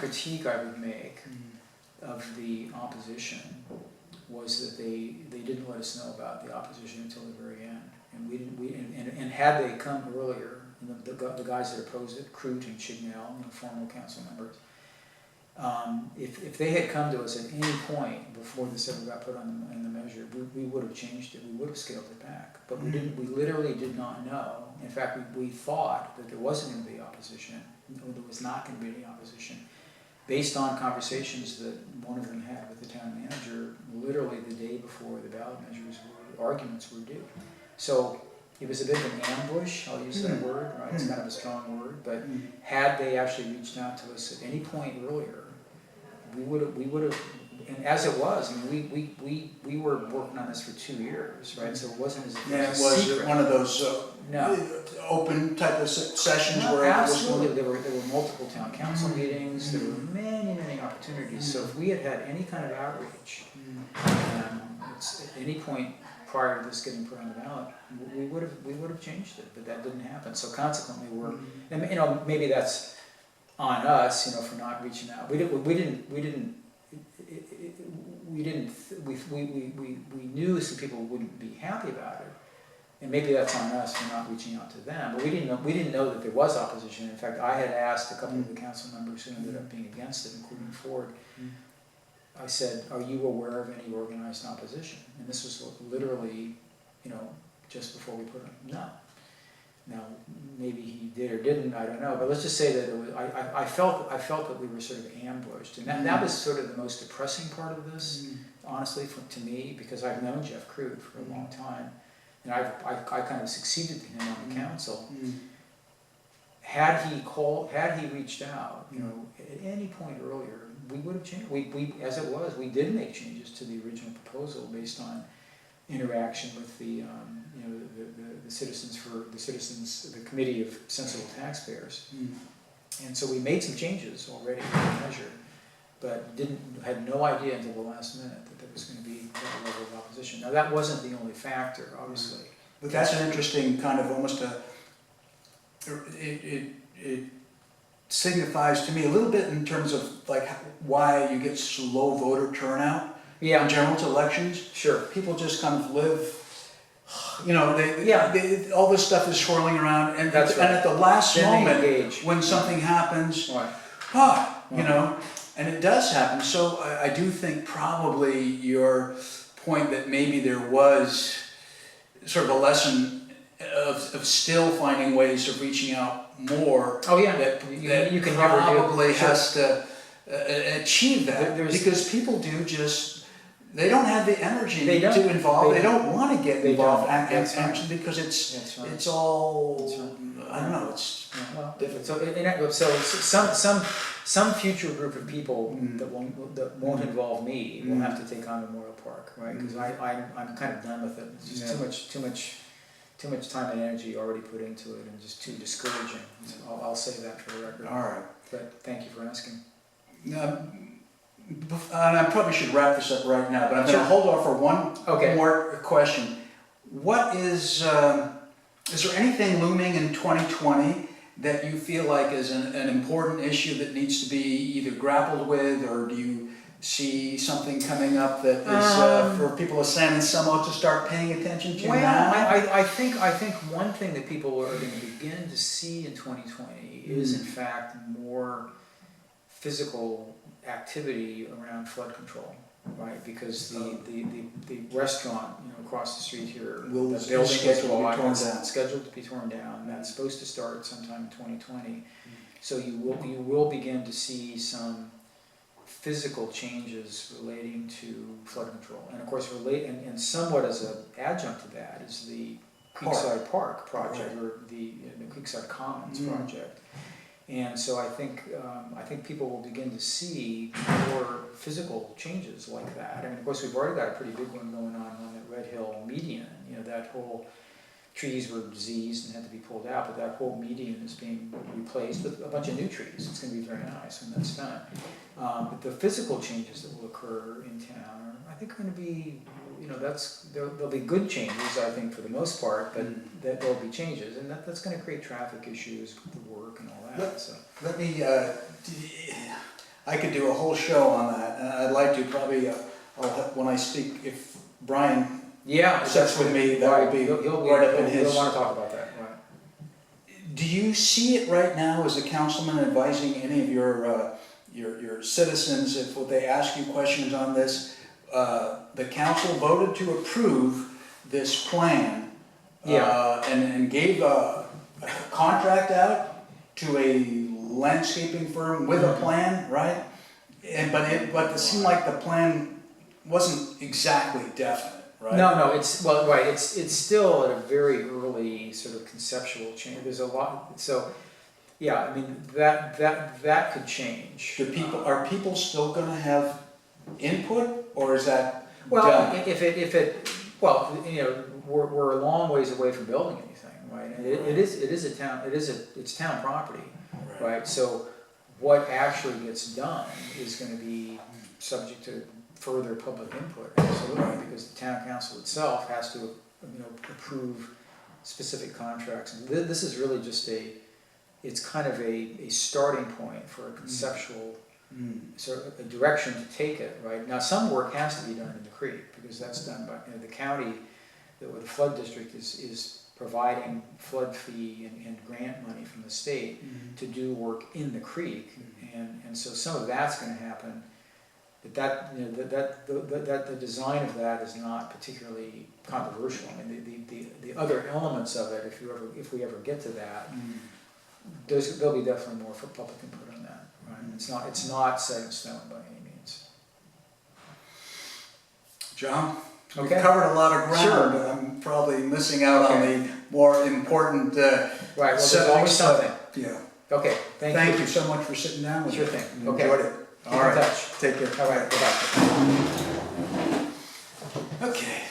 critique I would make of the opposition was that they didn't let us know about the opposition until the very end, and had they come earlier, and the guys that opposed it, Crute and Chignell, former council members, if they had come to us at any point before this ever got put on in the measure, we would have changed it. We would have scaled it back, but we didn't. We literally did not know. In fact, we thought that there wasn't going to be opposition. There was not going to be any opposition, based on conversations that one of them had with the town manager, literally the day before the ballot measures arguments were due. So it was a bit of an ambush. I'll use that word. Right? It's kind of a strong word, but had they actually reached out to us at any point earlier, we would have, and as it was, I mean, we were working on this for 2 years, right? So it wasn't as if it was a secret. One of those open type of sessions where absolutely there were multiple town council meetings. There were many opportunities. So if we had had any kind of outreach, at any point prior to this getting put on the ballot, we would have changed it, but that didn't happen. So consequently, and maybe that's on us, for not reaching out. We knew some people wouldn't be happy about it, and maybe that's on us for not reaching out to them. But we didn't know that there was opposition. In fact, I had asked a couple of the council members who ended up being against it, including Ford. I said, "Are you aware of any organized opposition?" And this was literally, just before we put it. No. Now, maybe he did or didn't, I don't know, but let's just say that it was, I felt that we were sort of ambushed, and that was sort of the most depressing part of this, honestly, to me, because I've known Jeff Crute for a long time, and I kind of succeeded to him on the council. Had he reached out, at any point earlier, we would have changed. As it was, we did make changes to the original proposal based on interaction with the Committee of Sensible Taxpayers, and so we made some changes already in the measure, but had no idea until the last minute that there was going to be that level of opposition. Now that wasn't the only factor, obviously. But that's an interesting kind of almost it signifies to me a little bit in terms of like why you get slow voter turnout. In general elections. Sure. People just kind of live, all this stuff is swirling around, and at the last moment, when something happens, and it does happen. So I do think probably your point that maybe there was sort of a lesson of still finding ways of reaching out more. That you can probably has to achieve that, because people do just. They don't have the energy to involve. They don't want to get involved actually because it's all I don't know. It's different. So some future group of people that won't involve me will have to take on Memorial Park, right? Because I'm kind of done with it. It's just too much time and energy already put into it, and just too discouraging. So I'll say that for the record. All right. But thank you for asking. And I probably should wrap this up right now, but I'm going to hold off for one more question. What is there anything looming in 2020 that you feel like is an important issue that needs to be either grappled with, or do you see something coming up that is for people of San Anselmo to start paying attention to now? I think one thing that people are going to begin to see in 2020 is in fact more physical activity around flood control, right? Because the restaurant across the street here, the building is scheduled to be torn down. That's supposed to start sometime in 2020. So you will begin to see some physical changes relating to flood control, and of course and somewhat as an adjunct to that is the Creekside Park project, or the Creekside Commons project. And so I think people will begin to see more physical changes like that. I mean, of course, we've already got a pretty big one going on that Red Hill median. That whole trees were diseased and had to be pulled out, but that whole median is being replaced with a bunch of new trees. It's going to be very nice when that's done. But the physical changes that will occur in town are, I think, going to be, there'll be good changes, I think, for the most part, but that there'll be changes, and that's going to create traffic issues with the work and all that. Let me, I could do a whole show on that, and I'd like to probably, when I speak, if Brian Yeah, sits with me, that would be right up in his. He'll want to talk about that, right? Do you see it right now as a councilman advising any of your citizens, if they ask you questions on this? The council voted to approve this plan. And gave a contract out to a landscaping firm with a plan, right? But it seemed like the plan wasn't exactly definite, right? No, it's still at a very early sort of conceptual change. There's a lot, so, yeah, I mean, that could change. Are people still gonna have input, or is that Well, done? we're a long ways away from building anything, right? And it's town property, right? So what actually gets done is gonna be subject to further public input, absolutely, because the town council itself has to, approve specific contracts. And this is really just it's kind of a starting point for a conceptual sort of a direction to take it, right? Now, some work has to be done in the creek, because that's done by, the county, the flood district is providing flood fee and grant money from the state to do work in the creek, and so some of that's going to happen. But the design of that is not particularly controversial. I mean, the other elements of it, if we ever get to that, there'll be definitely more for public input on that. Right? It's not set in stone by any means. John, we've Okay. covered a lot of ground. Sure. I'm probably missing out on the more important Right. Well, there's always something. Yeah. Okay. Thank you. you so much for sitting down with me. Sure thing. I Okay. enjoyed it. Keep All in right. touch. Take care. All right. Bye-bye. Okay.